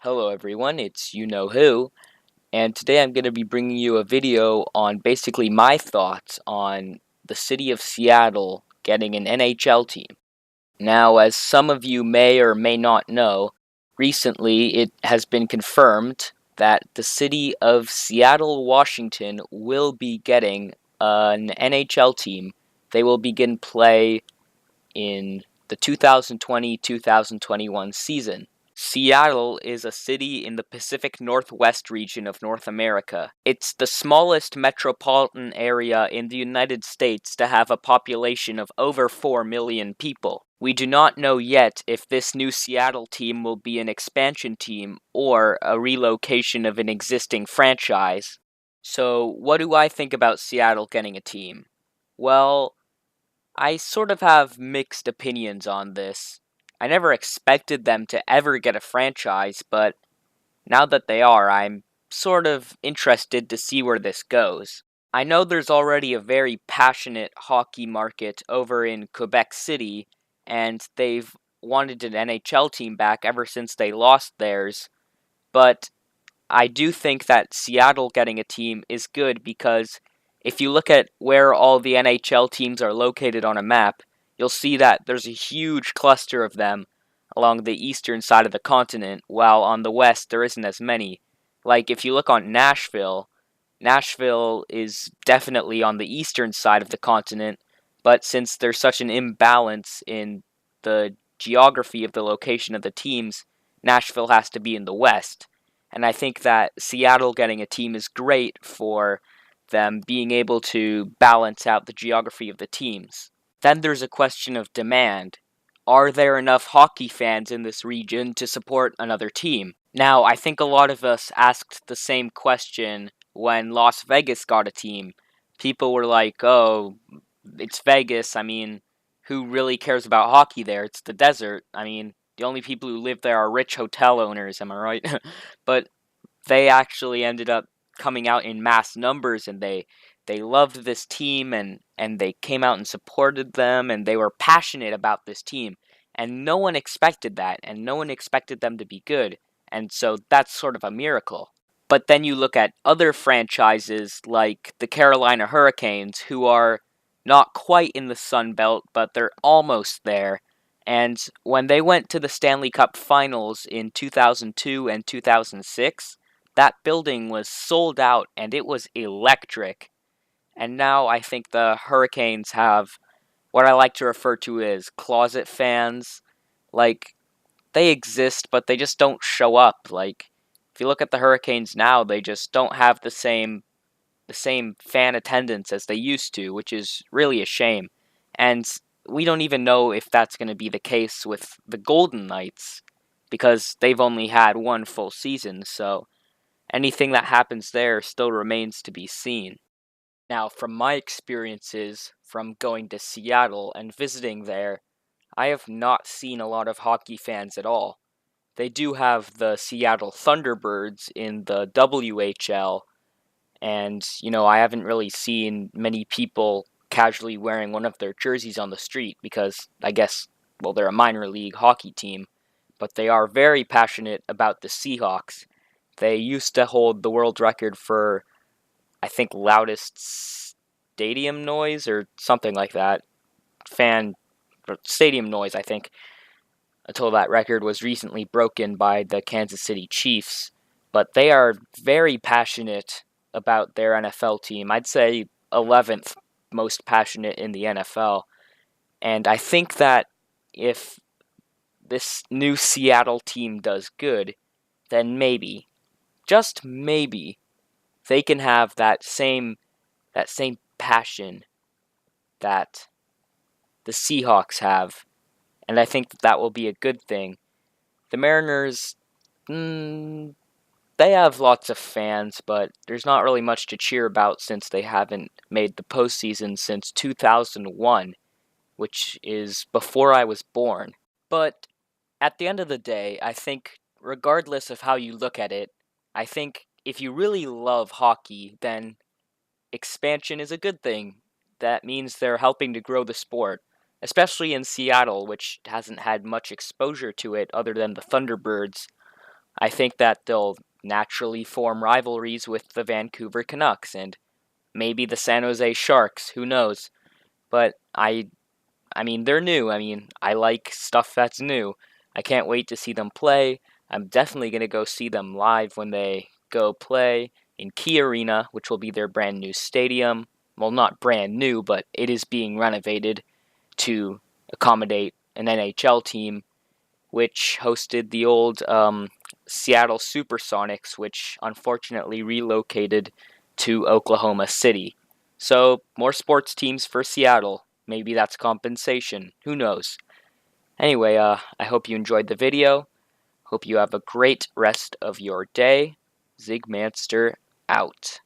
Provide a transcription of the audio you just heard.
Hello everyone, it's You Know Who, and today I'm going to be bringing you a video on basically my thoughts on the city of Seattle getting an NHL team. Now, as some of you may or may not know, recently it has been confirmed that the city of Seattle, Washington will be getting an NHL team. They will begin play in the 2020-2021 season. Seattle is a city in the Pacific Northwest region of North America. It's the smallest metropolitan area in the United States to have a population of over 4 million people. We do not know yet if this new Seattle team will be an expansion team or a relocation of an existing franchise. So, what do I think about Seattle getting a team? Well, I sort of have mixed opinions on this. I never expected them to ever get a franchise, but now that they are, I'm sort of interested to see where this goes. I know there's already a very passionate hockey market over in Quebec City, and they've wanted an NHL team back ever since they lost theirs, but I do think that Seattle getting a team is good because if you look at where all the NHL teams are located on a map, you'll see that there's a huge cluster of them along the eastern side of the continent, while on the west there isn't as many. Like if you look on Nashville, Nashville is definitely on the eastern side of the continent, but since there's such an imbalance in the geography of the location of the teams, Nashville has to be in the west. And I think that Seattle getting a team is great for them being able to balance out the geography of the teams. Then there's a question of demand. Are there enough hockey fans in this region to support another team? Now, I think a lot of us asked the same question when Las Vegas got a team. People were like, oh, it's Vegas. I mean, who really cares about hockey there? It's the desert. I mean, the only people who live there are rich hotel owners, am I right? But they actually ended up coming out in mass numbers and they loved this team and they came out and supported them and they were passionate about this team. And no one expected that and no one expected them to be good. And so that's sort of a miracle. But then you look at other franchises like the Carolina Hurricanes, who are not quite in the Sun Belt, but they're almost there. And when they went to the Stanley Cup Finals in 2002 and 2006, that building was sold out and it was electric. And now I think the Hurricanes have what I like to refer to as closet fans. Like, they exist, but they just don't show up. Like, if you look at the Hurricanes now, they just don't have the same fan attendance as they used to, which is really a shame. And we don't even know if that's going to be the case with the Golden Knights because they've only had one full season, so anything that happens there still remains to be seen. Now, from my experiences from going to Seattle and visiting there, I have not seen a lot of hockey fans at all. They do have the Seattle Thunderbirds in the WHL, and, I haven't really seen many people casually wearing one of their jerseys on the street because I guess, well, they're a minor league hockey team, but they are very passionate about the Seahawks. They used to hold the world record for, I think, loudest stadium noise or something like that. Fan or stadium noise, I think, until that record was recently broken by the Kansas City Chiefs. But they are very passionate about their NFL team. I'd say 11th most passionate in the NFL. And I think that if this new Seattle team does good, then maybe, just maybe, they can have that same passion that the Seahawks have, and I think that will be a good thing. The Mariners, they have lots of fans, but there's not really much to cheer about since they haven't made the postseason since 2001, which is before I was born. But at the end of the day, I think, regardless of how you look at it, I think if you really love hockey, then expansion is a good thing. That means they're helping to grow the sport, especially in Seattle, which hasn't had much exposure to it other than the Thunderbirds. I think that they'll naturally form rivalries with the Vancouver Canucks and maybe the San Jose Sharks, who knows. But I mean, they're new. I mean, I like stuff that's new. I can't wait to see them play. I'm definitely going to go see them live when they go play in Key Arena, which will be their brand new stadium. Well, not brand new, but it is being renovated to accommodate an NHL team, which hosted the old Seattle Supersonics, which unfortunately relocated to Oklahoma City. So, more sports teams for Seattle. Maybe that's compensation. Who knows? Anyway, I hope you enjoyed the video. Hope you have a great rest of your day. Zigmanster out.